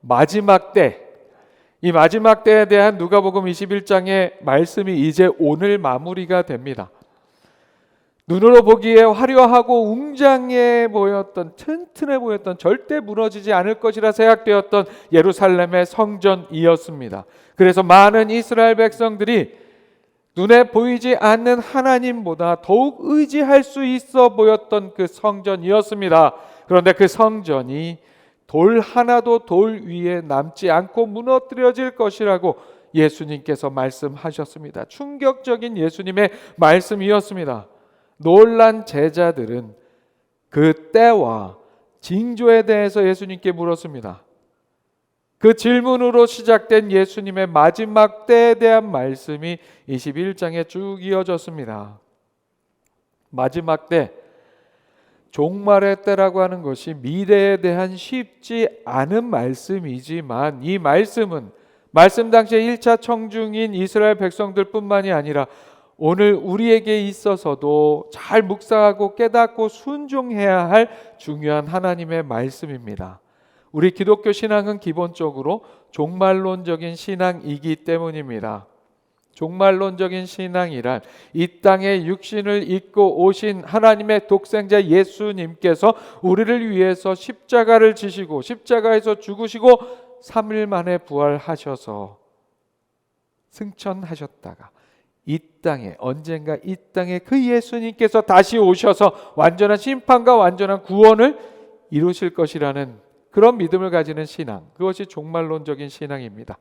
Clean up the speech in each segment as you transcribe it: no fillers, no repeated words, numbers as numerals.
마지막 때, 이 마지막 때에 대한 누가복음 21장의 말씀이 이제 오늘 마무리가 됩니다. 눈으로 보기에 화려하고 웅장해 보였던, 튼튼해 보였던, 절대 무너지지 않을 것이라 생각되었던 예루살렘의 성전이었습니다. 그래서 많은 이스라엘 백성들이 눈에 보이지 않는 하나님보다 더욱 의지할 수 있어 보였던 그 성전이었습니다. 그런데 그 성전이 돌 하나도 돌 위에 남지 않고 무너뜨려질 것이라고 예수님께서 말씀하셨습니다. 충격적인 예수님의 말씀이었습니다. 놀란 제자들은 그 때와 징조에 대해서 예수님께 물었습니다. 그 질문으로 시작된 예수님의 마지막 때에 대한 말씀이 21장에 쭉 이어졌습니다. 마지막 때, 종말의 때라고 하는 것이 미래에 대한 쉽지 않은 말씀이지만 이 말씀은 말씀 당시에 1차 청중인 이스라엘 백성들뿐만이 아니라 오늘 우리에게 있어서도 잘 묵상하고 깨닫고 순종해야 할 중요한 하나님의 말씀입니다. 우리 기독교 신앙은 기본적으로 종말론적인 신앙이기 때문입니다. 종말론적인 신앙이란 이 땅에 육신을 입고 오신 하나님의 독생자 예수님께서 우리를 위해서 십자가를 지시고 십자가에서 죽으시고 3일 만에 부활하셔서 승천하셨다가 이 땅에 언젠가 이 땅에 그 예수님께서 다시 오셔서 완전한 심판과 완전한 구원을 이루실 것이라는 그런 믿음을 가지는 신앙, 그것이 종말론적인 신앙입니다.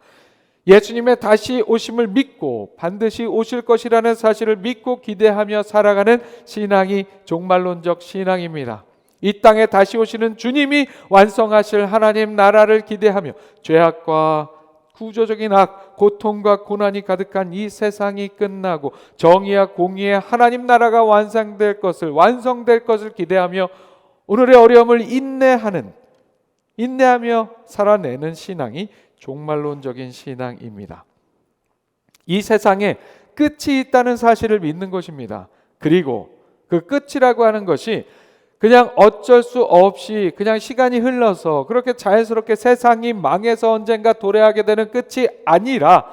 예수님의 다시 오심을 믿고 반드시 오실 것이라는 사실을 믿고 기대하며 살아가는 신앙이 종말론적 신앙입니다. 이 땅에 다시 오시는 주님이 완성하실 하나님 나라를 기대하며 죄악과 구조적인 악, 고통과 고난이 가득한 이 세상이 끝나고 정의와 공의의 하나님 나라가 완성될 것을 기대하며 오늘의 어려움을 인내하며 살아내는 신앙이 종말론적인 신앙입니다. 이 세상에 끝이 있다는 사실을 믿는 것입니다. 그리고 그 끝이라고 하는 것이 그냥 어쩔 수 없이 그냥 시간이 흘러서 그렇게 자연스럽게 세상이 망해서 언젠가 도래하게 되는 끝이 아니라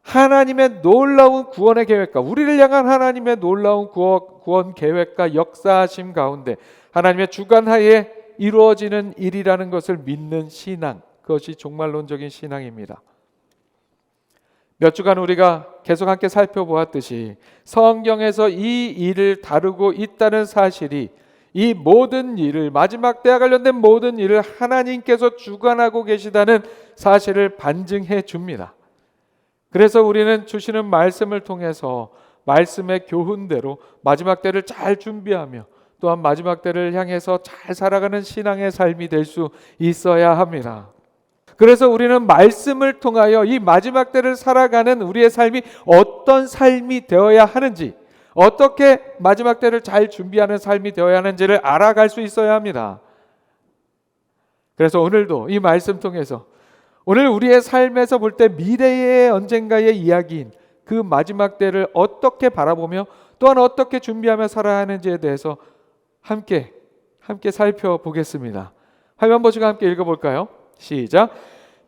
하나님의 놀라운 구원의 계획과 우리를 향한 하나님의 놀라운 구원 계획과 역사하심 가운데 하나님의 주관하에 이루어지는 일이라는 것을 믿는 신앙, 그것이 종말론적인 신앙입니다. 몇 주간 우리가 계속 함께 살펴보았듯이 성경에서 이 일을 다루고 있다는 사실이 이 모든 일을, 마지막 때와 관련된 모든 일을 하나님께서 주관하고 계시다는 사실을 반증해 줍니다. 그래서 우리는 주시는 말씀을 통해서 말씀의 교훈대로 마지막 때를 잘 준비하며 또한 마지막 때를 향해서 잘 살아가는 신앙의 삶이 될 수 있어야 합니다. 그래서 우리는 말씀을 통하여 이 마지막 때를 살아가는 우리의 삶이 어떤 삶이 되어야 하는지, 어떻게 마지막 때를 잘 준비하는 삶이 되어야 하는지를 알아갈 수 있어야 합니다. 그래서 오늘도 이 말씀 통해서 오늘 우리의 삶에서 볼 때 미래의 언젠가의 이야기인 그 마지막 때를 어떻게 바라보며 또한 어떻게 준비하며 살아야 하는지에 대해서 함께 살펴보겠습니다. 화면 보시고 함께 읽어볼까요? 시작.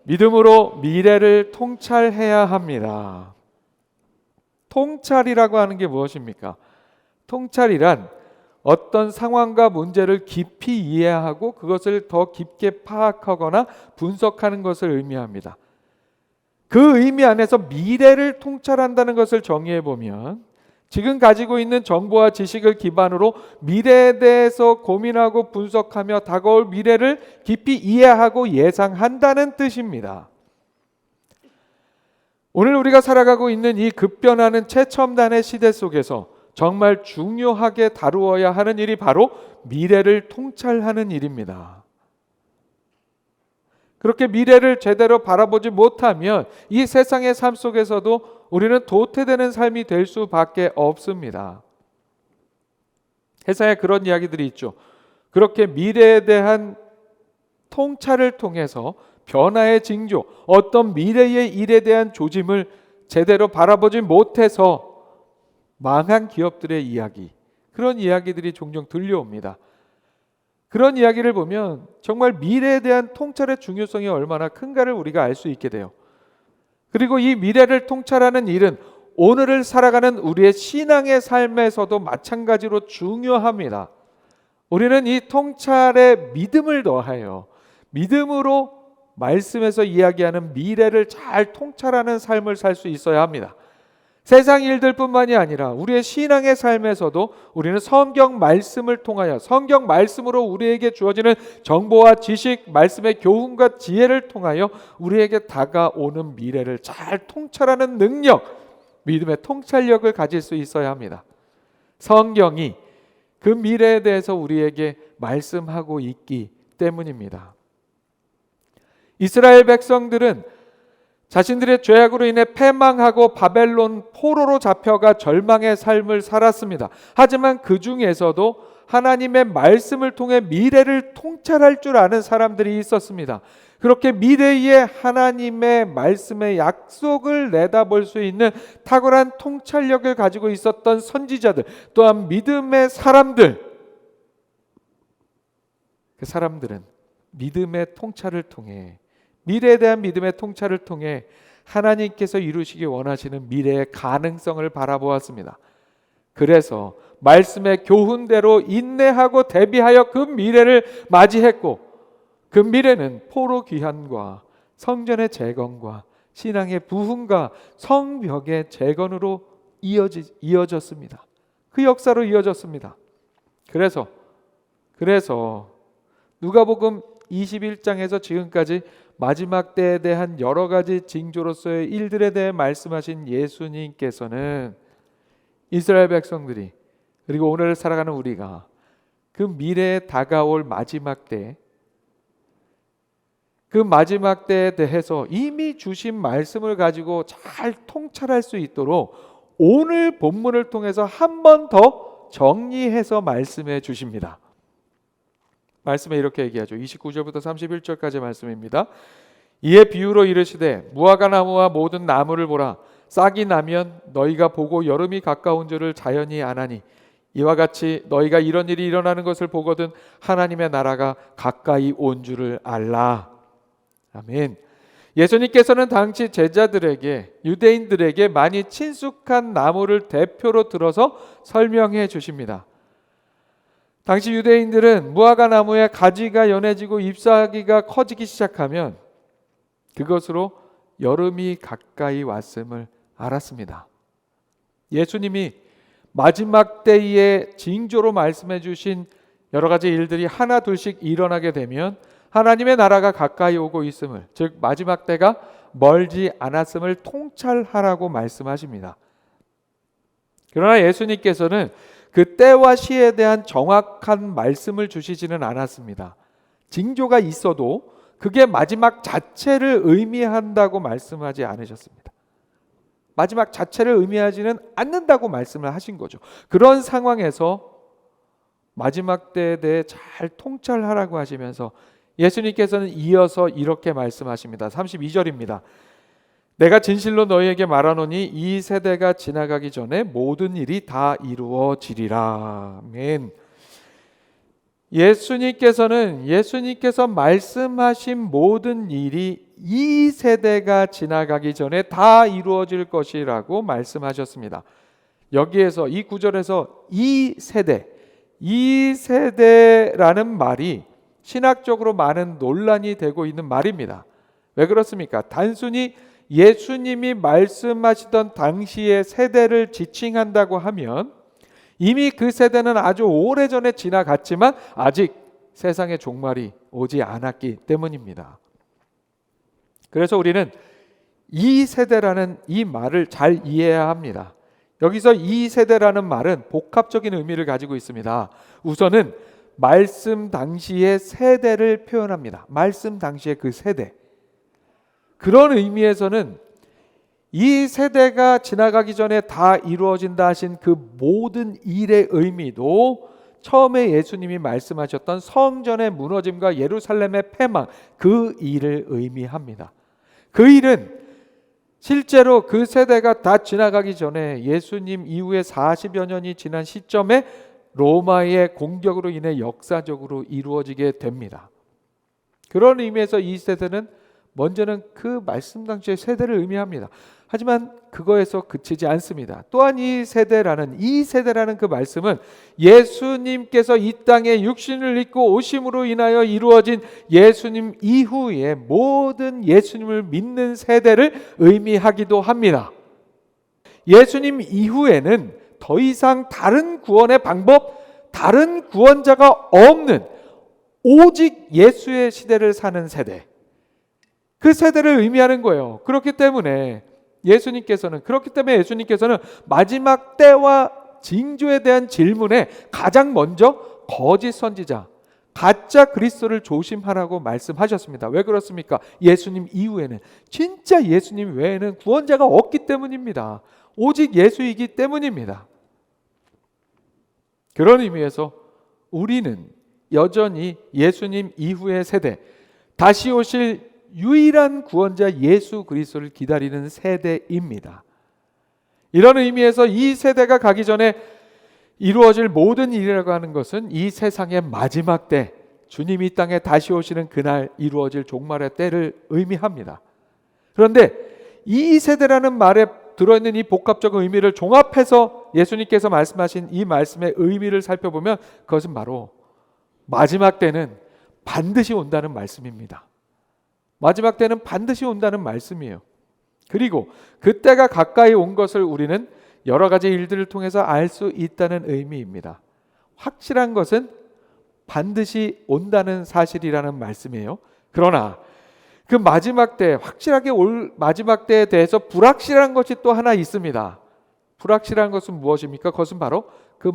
믿음으로 미래를 통찰해야 합니다. 통찰이라고 하는 게 무엇입니까? 통찰이란 어떤 상황과 문제를 깊이 이해하고 그것을 더 깊게 파악하거나 분석하는 것을 의미합니다. 그 의미 안에서 미래를 통찰한다는 것을 정의해 보면 지금 가지고 있는 정보와 지식을 기반으로 미래에 대해서 고민하고 분석하며 다가올 미래를 깊이 이해하고 예상한다는 뜻입니다. 오늘 우리가 살아가고 있는 이 급변하는 최첨단의 시대 속에서 정말 중요하게 다루어야 하는 일이 바로 미래를 통찰하는 일입니다. 그렇게 미래를 제대로 바라보지 못하면 이 세상의 삶 속에서도 우리는 도태되는 삶이 될 수밖에 없습니다. 세상에 그런 이야기들이 있죠. 그렇게 미래에 대한 통찰을 통해서 변화의 징조, 어떤 미래의 일에 대한 조짐을 제대로 바라보지 못해서 망한 기업들의 이야기, 그런 이야기들이 종종 들려옵니다. 그런 이야기를 보면 정말 미래에 대한 통찰의 중요성이 얼마나 큰가를 우리가 알 수 있게 돼요. 그리고 이 미래를 통찰하는 일은 오늘을 살아가는 우리의 신앙의 삶에서도 마찬가지로 중요합니다. 우리는 이 통찰에 믿음을 더하여 믿음으로 말씀에서 이야기하는 미래를 잘 통찰하는 삶을 살 수 있어야 합니다. 세상 일들뿐만이 아니라 우리의 신앙의 삶에서도 우리는 성경 말씀을 통하여 성경 말씀으로 우리에게 주어지는 정보와 지식, 말씀의 교훈과 지혜를 통하여 우리에게 다가오는 미래를 잘 통찰하는 능력, 믿음의 통찰력을 가질 수 있어야 합니다. 성경이 그 미래에 대해서 우리에게 말씀하고 있기 때문입니다. 이스라엘 백성들은 자신들의 죄악으로 인해 패망하고 바벨론 포로로 잡혀가 절망의 삶을 살았습니다. 하지만 그 중에서도 하나님의 말씀을 통해 미래를 통찰할 줄 아는 사람들이 있었습니다. 그렇게 미래의 하나님의 말씀의 약속을 내다볼 수 있는 탁월한 통찰력을 가지고 있었던 선지자들, 또한 믿음의 사람들, 그 사람들은 믿음의 통찰을 통해, 미래에 대한 믿음의 통찰을 통해 하나님께서 이루시기 원하시는 미래의 가능성을 바라보았습니다. 그래서 말씀의 교훈대로 인내하고 대비하여 그 미래를 맞이했고, 그 미래는 포로 귀환과 성전의 재건과 신앙의 부흥과 성벽의 재건으로 이어졌습니다. 그 역사로 이어졌습니다. 그래서 누가복음 21장에서 지금까지 마지막 때에 대한 여러 가지 징조로서의 일들에 대해 말씀하신 예수님께서는 이스라엘 백성들이, 그리고 오늘 살아가는 우리가 그 미래에 다가올 마지막 때, 그 마지막 때에 대해서 이미 주신 말씀을 가지고 잘 통찰할 수 있도록 오늘 본문을 통해서 한 번 더 정리해서 말씀해 주십니다. 말씀에 이렇게 얘기하죠. 29절부터 31절까지 말씀입니다. 이에 비유로 이르시되 무화과 나무와 모든 나무를 보라. 싹이 나면 너희가 보고 여름이 가까운 줄을 자연히 아나니 이와 같이 너희가 이런 일이 일어나는 것을 보거든 하나님의 나라가 가까이 온 줄을 알라. 아멘. 예수님께서는 당시 제자들에게, 유대인들에게 많이 친숙한 나무를 대표로 들어서 설명해 주십니다. 당시 유대인들은 무화과 나무의 가지가 연해지고 잎사귀가 커지기 시작하면 그것으로 여름이 가까이 왔음을 알았습니다. 예수님이 마지막 때의 징조로 말씀해 주신 여러 가지 일들이 하나 둘씩 일어나게 되면 하나님의 나라가 가까이 오고 있음을, 즉 마지막 때가 멀지 않았음을 통찰하라고 말씀하십니다. 그러나 예수님께서는 그 때와 시에 대한 정확한 말씀을 주시지는 않았습니다. 징조가 있어도 그게 마지막 자체를 의미한다고 말씀하지 않으셨습니다. 마지막 자체를 의미하지는 않는다고 말씀을 하신 거죠. 그런 상황에서 마지막 때에 대해 잘 통찰하라고 하시면서 예수님께서는 이어서 이렇게 말씀하십니다. 32절입니다. 내가 진실로 너희에게 말하노니 이 세대가 지나가기 전에 모든 일이 다 이루어지리라. 아멘. 예수님께서 말씀하신 모든 일이 이 세대가 지나가기 전에 다 이루어질 것이라고 말씀하셨습니다. 여기에서 이 구절에서 이 세대라는 말이 신학적으로 많은 논란이 되고 있는 말입니다. 왜 그렇습니까? 단순히 예수님이 말씀하시던 당시의 세대를 지칭한다고 하면 이미 그 세대는 아주 오래전에 지나갔지만 아직 세상의 종말이 오지 않았기 때문입니다. 그래서 우리는 이 세대라는 이 말을 잘 이해해야 합니다. 여기서 이 세대라는 말은 복합적인 의미를 가지고 있습니다. 우선은 말씀 당시의 세대를 표현합니다. 말씀 당시의 그 세대. 그런 의미에서는 이 세대가 지나가기 전에 다 이루어진다 하신 그 모든 일의 의미도 처음에 예수님이 말씀하셨던 성전의 무너짐과 예루살렘의 패망, 그 일을 의미합니다. 그 일은 실제로 그 세대가 다 지나가기 전에 예수님 이후에 40여 년이 지난 시점에 로마의 공격으로 인해 역사적으로 이루어지게 됩니다. 그런 의미에서 이 세대는 먼저는 그 말씀 당시의 세대를 의미합니다. 하지만 그거에서 그치지 않습니다. 또한 이 세대라는 그 말씀은 예수님께서 이 땅에 육신을 입고 오심으로 인하여 이루어진 예수님 이후의 모든 예수님을 믿는 세대를 의미하기도 합니다. 예수님 이후에는 더 이상 다른 구원의 방법, 다른 구원자가 없는 오직 예수의 시대를 사는 세대, 그 세대를 의미하는 거예요. 그렇기 때문에 예수님께서는 마지막 때와 징조에 대한 질문에 가장 먼저 거짓 선지자, 가짜 그리스도를 조심하라고 말씀하셨습니다. 왜 그렇습니까? 예수님 이후에는, 진짜 예수님 외에는 구원자가 없기 때문입니다. 오직 예수이기 때문입니다. 그런 의미에서 우리는 여전히 예수님 이후의 세대, 다시 오실 유일한 구원자 예수 그리스도를 기다리는 세대입니다. 이런 의미에서 이 세대가 가기 전에 이루어질 모든 일이라고 하는 것은 이 세상의 마지막 때, 주님이 이 땅에 다시 오시는 그날 이루어질 종말의 때를 의미합니다. 그런데 이 세대라는 말에 들어있는 이 복합적 의미를 종합해서 예수님께서 말씀하신 이 말씀의 의미를 살펴보면 그것은 바로 마지막 때는 반드시 온다는 말씀입니다. 마지막 때는 반드시 온다는 말씀이에요. 그리고 그때가 가까이 온 것을 우리는 여러 가지 일들을 통해서 알 수 있다는 의미입니다. 확실한 것은 반드시 온다는 사실이라는 말씀이에요. 그러나 그 마지막 때, 확실하게 올 마지막 때에 대해서 불확실한 것이 또 하나 있습니다. 불확실한 것은 무엇입니까? 그것은 바로 그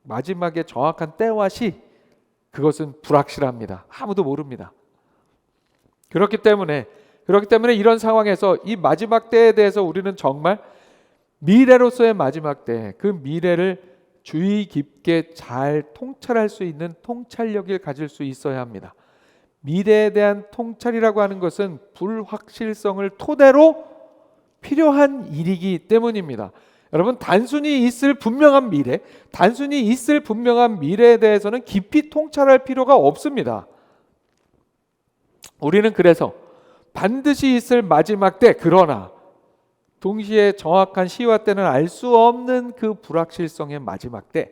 마지막의 정확한 때와 시, 그것은 불확실합니다. 아무도 모릅니다. 그렇기 때문에 이런 상황에서 이 마지막 때에 대해서 우리는 정말 미래로서의 마지막 때, 그 미래를 주의 깊게 잘 통찰할 수 있는 통찰력을 가질 수 있어야 합니다. 미래에 대한 통찰이라고 하는 것은 불확실성을 토대로 필요한 일이기 때문입니다. 여러분, 단순히 있을 분명한 미래에 대해서는 깊이 통찰할 필요가 없습니다. 우리는 그래서 반드시 있을 마지막 때, 그러나 동시에 정확한 시와 때는 알 수 없는 그 불확실성의 마지막 때,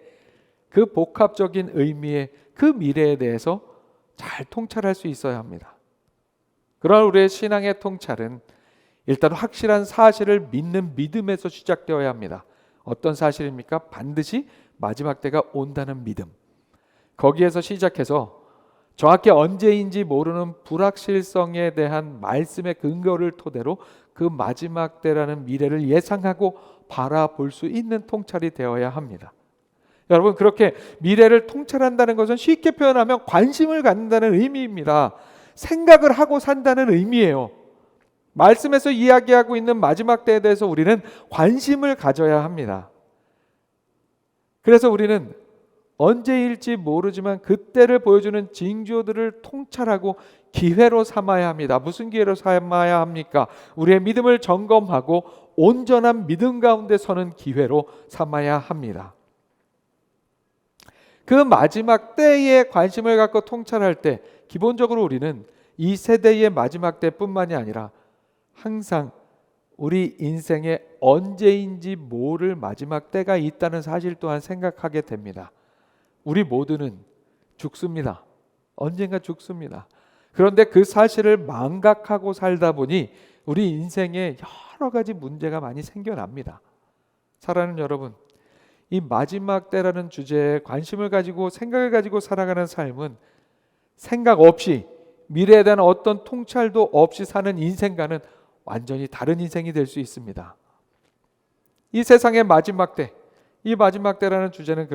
그 복합적인 의미의 그 미래에 대해서 잘 통찰할 수 있어야 합니다. 그러나 우리의 신앙의 통찰은 일단 확실한 사실을 믿는 믿음에서 시작되어야 합니다. 어떤 사실입니까? 반드시 마지막 때가 온다는 믿음. 거기에서 시작해서 정확히 언제인지 모르는 불확실성에 대한 말씀의 근거를 토대로 그 마지막 때라는 미래를 예상하고 바라볼 수 있는 통찰이 되어야 합니다. 여러분, 그렇게 미래를 통찰한다는 것은 쉽게 표현하면 관심을 갖는다는 의미입니다. 생각을 하고 산다는 의미예요. 말씀에서 이야기하고 있는 마지막 때에 대해서 우리는 관심을 가져야 합니다. 그래서 우리는 언제일지 모르지만 그때를 보여주는 징조들을 통찰하고 기회로 삼아야 합니다. 무슨 기회로 삼아야 합니까? 우리의 믿음을 점검하고 온전한 믿음 가운데 서는 기회로 삼아야 합니다. 그 마지막 때에 관심을 갖고 통찰할 때, 기본적으로 우리는 이 세대의 마지막 때뿐만이 아니라 항상 우리 인생에 언제인지 모를 마지막 때가 있다는 사실 또한 생각하게 됩니다. 우리 모두는 죽습니다. 언젠가 죽습니다. 그런데 그 사실을 망각하고 살다 보니 우리 인생에 여러 가지 문제가 많이 생겨납니다. 사랑하는 여러분, 이 마지막 때라는 주제에 관심을 가지고 생각을 가지고 살아가는 삶은 생각 없이, 미래에 대한 어떤 통찰도 없이 사는 인생과는 완전히 다른 인생이 될 수 있습니다. 이 세상의 마지막 때, 이 마지막 때라는 주제는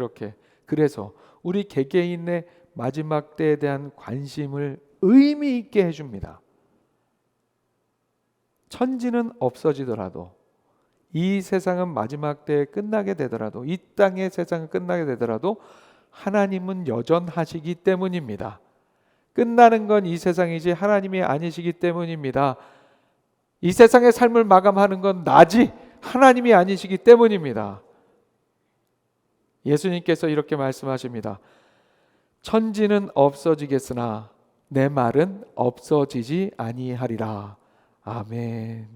그래서 우리 개개인의 마지막 때에 대한 관심을 의미 있게 해줍니다. 천지는 없어지더라도, 이 세상은 마지막 때에 끝나게 되더라도, 이 땅의 세상은 끝나게 되더라도 하나님은 여전하시기 때문입니다. 끝나는 건 이 세상이지 하나님이 아니시기 때문입니다. 이 세상의 삶을 마감하는 건 나지 하나님이 아니시기 때문입니다. 예수님께서 이렇게 말씀하십니다. 천지는 없어지겠으나 내 말은 없어지지 아니하리라. 아멘.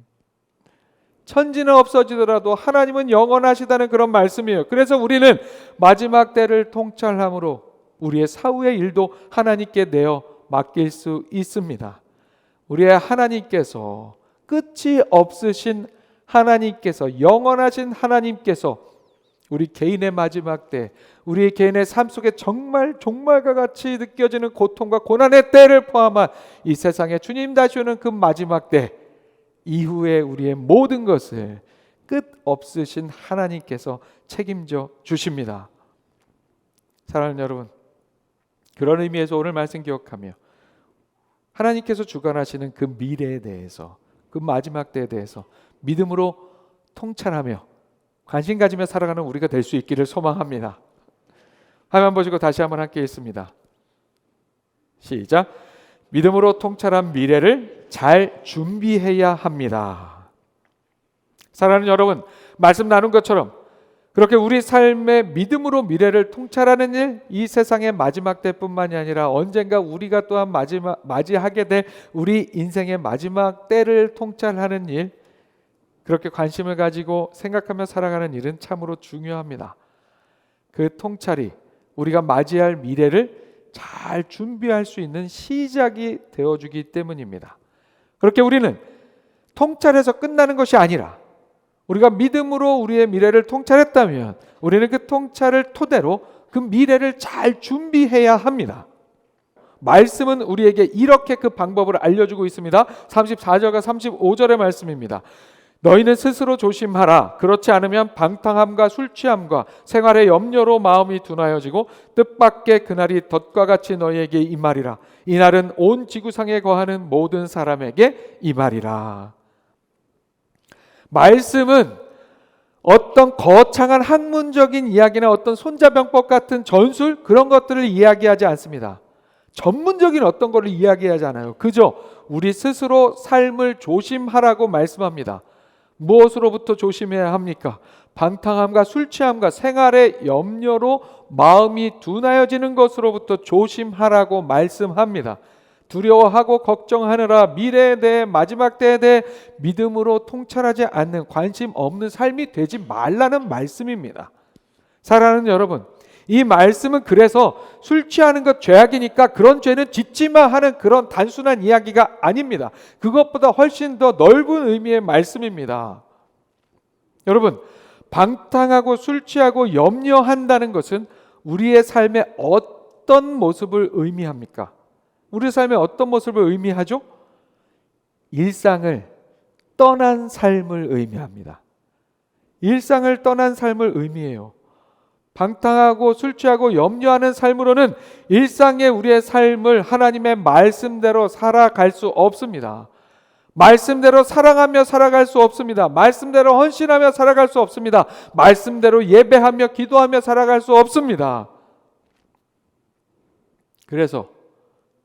천지는 없어지더라도 하나님은 영원하시다는 그런 말씀이에요. 그래서 우리는 마지막 때를 통찰함으로 우리의 사후의 일도 하나님께 내어 맡길 수 있습니다. 우리의 하나님께서, 끝이 없으신 하나님께서, 영원하신 하나님께서 우리 개인의 마지막 때, 우리 개인의 삶 속에 정말 종말과 같이 느껴지는 고통과 고난의 때를 포함한 이 세상에 주님 다시 오는 그 마지막 때 이후에 우리의 모든 것을 끝 없으신 하나님께서 책임져 주십니다. 사랑하는 여러분, 그런 의미에서 오늘 말씀 기억하며 하나님께서 주관하시는 그 미래에 대해서, 그 마지막 때에 대해서 믿음으로 통찰하며 관심 가지며 살아가는 우리가 될 수 있기를 소망합니다. 화면 보시고 다시 한번 함께 읽습니다. 시작. 믿음으로 통찰한 미래를 잘 준비해야 합니다. 사랑하는 여러분, 말씀 나눈 것처럼 그렇게 우리 삶의 믿음으로 미래를 통찰하는 일, 이 세상의 마지막 때뿐만이 아니라 언젠가 우리가 또한 맞이하게 될 우리 인생의 마지막 때를 통찰하는 일, 그렇게 관심을 가지고 생각하며 살아가는 일은 참으로 중요합니다. 그 통찰이 우리가 맞이할 미래를 잘 준비할 수 있는 시작이 되어주기 때문입니다. 그렇게 우리는 통찰해서 끝나는 것이 아니라 우리가 믿음으로 우리의 미래를 통찰했다면 우리는 그 통찰을 토대로 그 미래를 잘 준비해야 합니다. 말씀은 우리에게 이렇게 그 방법을 알려주고 있습니다. 34절과 35절의 말씀입니다. 너희는 스스로 조심하라. 그렇지 않으면 방탕함과 술 취함과 생활의 염려로 마음이 둔하여지고 뜻밖의 그날이 덫과 같이 너희에게 임하리라. 이날은 온 지구상에 거하는 모든 사람에게 임하리라. 말씀은 어떤 거창한 학문적인 이야기나 어떤 손자병법 같은 전술, 그런 것들을 이야기하지 않습니다. 전문적인 어떤 것을 이야기하지 않아요. 그저 우리 스스로 삶을 조심하라고 말씀합니다. 무엇으로부터 조심해야 합니까? 방탕함과 술 취함과 생활의 염려로 마음이 둔하여지는 것으로부터 조심하라고 말씀합니다. 두려워하고 걱정하느라 미래에 대해, 마지막 때에 대해 믿음으로 통찰하지 않는, 관심 없는 삶이 되지 말라는 말씀입니다. 사랑하는 여러분, 이 말씀은 그래서 술 취하는 것 죄악이니까 그런 죄는 짓지 마 하는 그런 단순한 이야기가 아닙니다. 그것보다 훨씬 더 넓은 의미의 말씀입니다. 여러분, 방탕하고 술 취하고 염려한다는 것은 우리의 삶의 어떤 모습을 의미합니까? 우리 삶의 어떤 모습을 의미하죠? 일상을 떠난 삶을 의미합니다. 일상을 떠난 삶을 의미해요. 방탕하고 술 취하고 염려하는 삶으로는 일상의 우리의 삶을 하나님의 말씀대로 살아갈 수 없습니다. 말씀대로 사랑하며 살아갈 수 없습니다. 말씀대로 헌신하며 살아갈 수 없습니다. 말씀대로 예배하며 기도하며 살아갈 수 없습니다. 그래서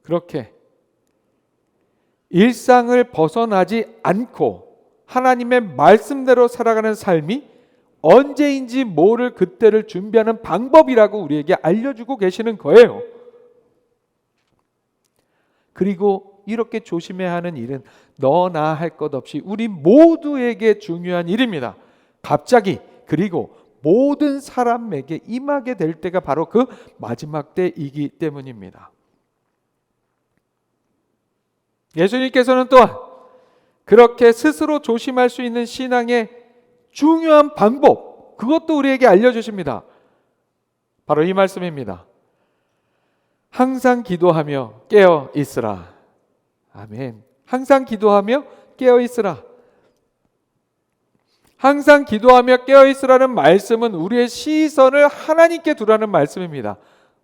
그렇게 일상을 벗어나지 않고 하나님의 말씀대로 살아가는 삶이 언제인지 모를 그때를 준비하는 방법이라고 우리에게 알려주고 계시는 거예요. 그리고 이렇게 조심해야 하는 일은 너나 할 것 없이 우리 모두에게 중요한 일입니다. 갑자기, 그리고 모든 사람에게 임하게 될 때가 바로 그 마지막 때이기 때문입니다. 예수님께서는 또한 그렇게 스스로 조심할 수 있는 신앙의 중요한 방법, 그것도 우리에게 알려주십니다. 바로 이 말씀입니다. 항상 기도하며 깨어 있으라. 아멘. 항상 기도하며 깨어 있으라. 항상 기도하며 깨어 있으라는 말씀은 우리의 시선을 하나님께 두라는 말씀입니다.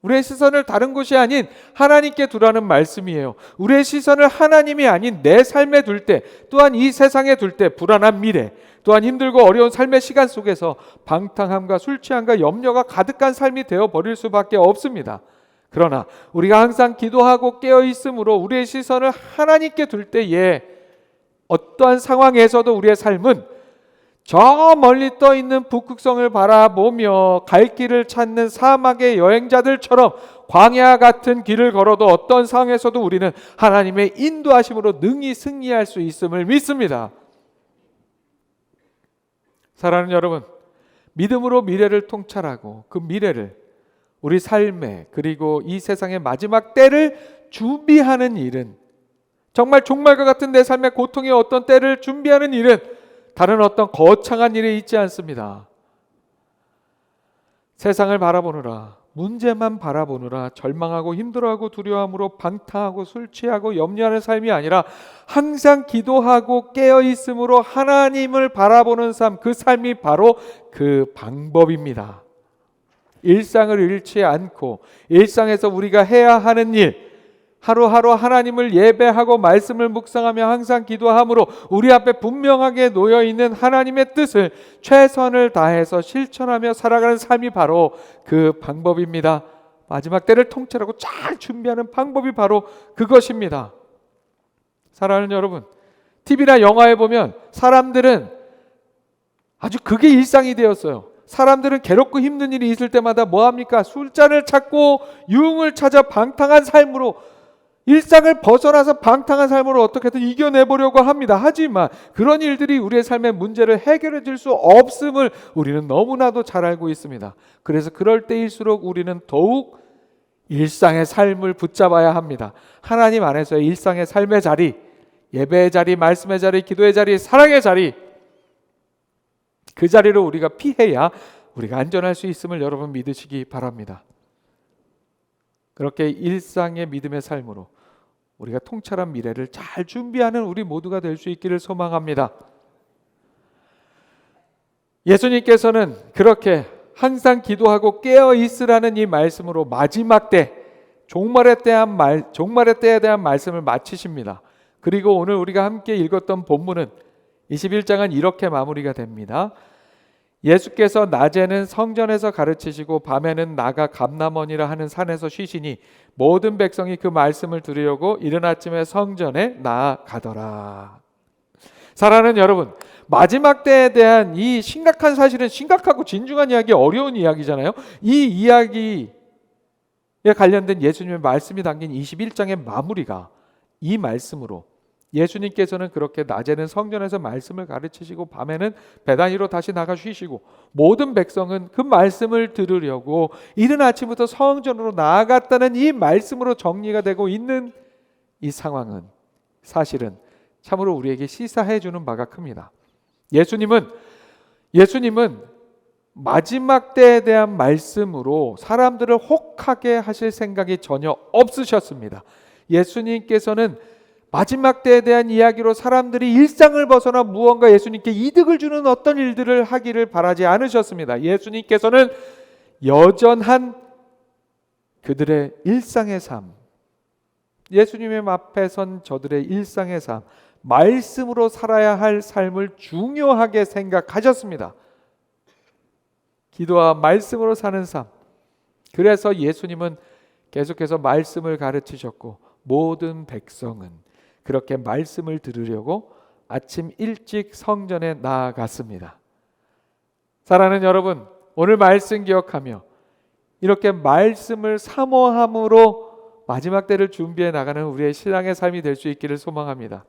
우리의 시선을 다른 곳이 아닌 하나님께 두라는 말씀이에요. 우리의 시선을 하나님이 아닌 내 삶에 둘 때, 또한 이 세상에 둘 때 불안한 미래, 또한 힘들고 어려운 삶의 시간 속에서 방탕함과 술 취함과 염려가 가득한 삶이 되어버릴 수밖에 없습니다. 그러나 우리가 항상 기도하고 깨어 있으므로 우리의 시선을 하나님께 둘 때에 어떠한 상황에서도 우리의 삶은 저 멀리 떠 있는 북극성을 바라보며 갈 길을 찾는 사막의 여행자들처럼 광야 같은 길을 걸어도 어떤 상황에서도 우리는 하나님의 인도하심으로 능히 승리할 수 있음을 믿습니다. 사랑하는 여러분, 믿음으로 미래를 통찰하고 그 미래를 우리 삶에 그리고 이 세상의 마지막 때를 준비하는 일은, 정말 종말과 같은 내 삶의 고통의 어떤 때를 준비하는 일은 다른 어떤 거창한 일에 있지 않습니다. 세상을 바라보느라, 문제만 바라보느라 절망하고 힘들어하고 두려움으로 방탕하고 술 취하고 염려하는 삶이 아니라 항상 기도하고 깨어있음으로 하나님을 바라보는 삶, 그 삶이 바로 그 방법입니다. 일상을 잃지 않고 일상에서 우리가 해야 하는 일, 하루하루 하나님을 예배하고 말씀을 묵상하며 항상 기도함으로 우리 앞에 분명하게 놓여있는 하나님의 뜻을 최선을 다해서 실천하며 살아가는 삶이 바로 그 방법입니다. 마지막 때를 통찰하고 잘 준비하는 방법이 바로 그것입니다. 사랑하는 여러분, TV나 영화에 보면 사람들은 아주 그게 일상이 되었어요. 사람들은 괴롭고 힘든 일이 있을 때마다 뭐합니까? 술잔을 찾고 유흥을 찾아 방탕한 삶으로, 일상을 벗어나서 방탕한 삶으로 어떻게든 이겨내보려고 합니다. 하지만 그런 일들이 우리의 삶의 문제를 해결해 줄 수 없음을 우리는 너무나도 잘 알고 있습니다. 그래서 그럴 때일수록 우리는 더욱 일상의 삶을 붙잡아야 합니다. 하나님 안에서의 일상의 삶의 자리, 예배의 자리, 말씀의 자리, 기도의 자리, 사랑의 자리, 그 자리를 우리가 피해야 우리가 안전할 수 있음을 여러분 믿으시기 바랍니다. 그렇게 일상의 믿음의 삶으로 우리가 통찰한 미래를 잘 준비하는 우리 모두가 될 수 있기를 소망합니다. 예수님께서는 그렇게 항상 기도하고 깨어 있으라는 이 말씀으로 마지막 때, 종말의 때에 대한 말씀을 마치십니다. 그리고 오늘 우리가 함께 읽었던 본문은 21장은 이렇게 마무리가 됩니다. 예수께서 낮에는 성전에서 가르치시고 밤에는 나가 감람원이라 하는 산에서 쉬시니 모든 백성이 그 말씀을 들으려고 이른 아침에 성전에 나아가더라. 사랑하는 여러분, 마지막 때에 대한 이 심각한 사실은 심각하고 진중한 이야기, 어려운 이야기잖아요. 이 이야기에 관련된 예수님의 말씀이 담긴 21장의 마무리가 이 말씀으로, 예수님께서는 그렇게 낮에는 성전에서 말씀을 가르치시고 밤에는 베다니로 다시 나가 쉬시고 모든 백성은 그 말씀을 들으려고 이른 아침부터 성전으로 나아갔다는 이 말씀으로 정리가 되고 있는 이 상황은 사실은 참으로 우리에게 시사해 주는 바가 큽니다. 예수님은 마지막 때에 대한 말씀으로 사람들을 혹하게 하실 생각이 전혀 없으셨습니다. 예수님께서는 마지막 때에 대한 이야기로 사람들이 일상을 벗어나 무언가 예수님께 이득을 주는 어떤 일들을 하기를 바라지 않으셨습니다. 예수님께서는 여전한 그들의 일상의 삶, 예수님의 앞에 선 저들의 일상의 삶, 말씀으로 살아야 할 삶을 중요하게 생각하셨습니다. 기도와 말씀으로 사는 삶. 그래서 예수님은 계속해서 말씀을 가르치셨고 모든 백성은 그렇게 말씀을 들으려고 아침 일찍 성전에 나아갔습니다. 사랑하는 여러분, 오늘 말씀 기억하며 이렇게 말씀을 사모함으로 마지막 때를 준비해 나가는 우리의 신앙의 삶이 될 수 있기를 소망합니다.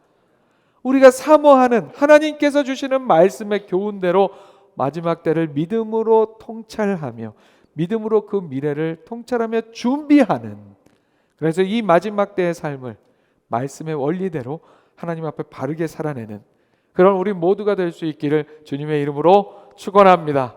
우리가 사모하는 하나님께서 주시는 말씀의 교훈대로 마지막 때를 믿음으로 통찰하며 믿음으로 그 미래를 통찰하며 준비하는, 그래서 이 마지막 때의 삶을 말씀의 원리대로 하나님 앞에 바르게 살아내는 그런 우리 모두가 될 수 있기를 주님의 이름으로 축원합니다.